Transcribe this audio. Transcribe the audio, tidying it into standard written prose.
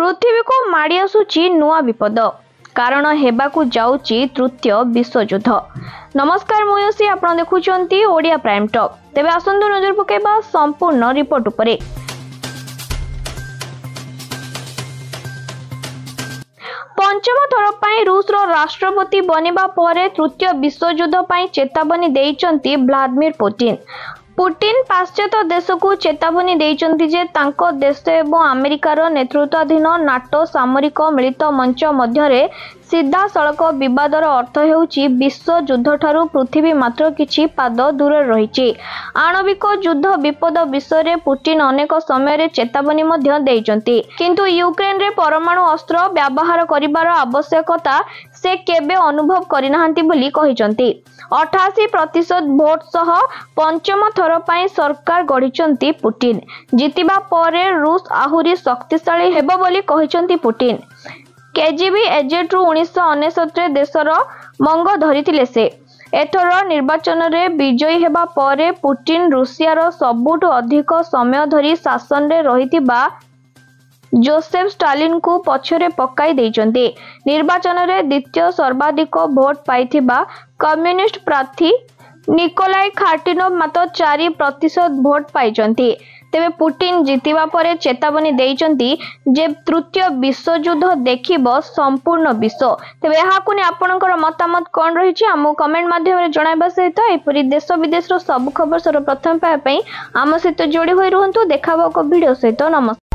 पृथ्वी को माड़ी आसुची नुआ विपद कारण हेबाकू जाउची तृतीय विश्वयुद्ध। नमस्कार मुयसी आपण देखुचंती ओडिया प्राइम टॉक। तेबे आसंतु नजर पकेबा संपूर्ण रिपोर्ट उपरे। पंचम थर पाई रूस रो राष्ट्रपति बनिबा परे तृतीय विश्वयुद्ध पाई चेतावनी देइचंती व्लादिमीर पुतिन। पुतिन पाश्चात्य देश को चेतावनी देइचंती जे तांको देश एवं अमेरिकार नेतृत्वाधीन नाटो सामरिक मिलित मंच मध्यरे सीधा सड़क विवादर अर्थ हेउची विश्व युद्ध ठारू पृथ्वी मात्र किछि पाद दूर रहिछि। आणविक युद्ध विपद विषय रे पुतिन अनेक समय चेतावनी मध्य देइचंती, किंतु यूक्रेन रे परमाणु अस्त्र व्यवहार करिबार आवश्यकता से केबे अनुभव करिनाहांती बोली कहिचंती। 88% भोट सह पंचम थर पाई सरकार गढ़िचंती पुतिन। जितिबा परे रूस आहुरी शक्तिशाली हेबो बोली कहिचंती पुतिन। केजीबी एजेंट रु 1969 देशर मंग धरिथिले से। एथर निर्वाचन रे विजयी हेबा परे पुतिन रूसियार सबुठ अधिक समय धरी शासन रे रहिथिबा जोसेफ स्टालिन को पछरे पकाई देइचंती। निर्वाचन रे द्वितीय सर्वाधिक भोट पाइथिबा कम्युनिस्ट प्रार्थी निकोलाई खार्टिनोव मात्र 4% भोट पाइचंती। तेबे पुतिन जितिबा परे चेतावनी देइचंती जे तृतीय विश्वयुद्ध देखिबो संपूर्ण विश्व। तेबे एहाकु ने आपनकर मतामत कोन रहिछि हमु कमेंट माध्यम रे जणाइबा सहित एपरि देश विदेश रो सब खबर सर्वप्रथम पाए पई आम सहित जोड़ी होई रहंतु। देखाबो को वीडियो सहित। नमस्कार।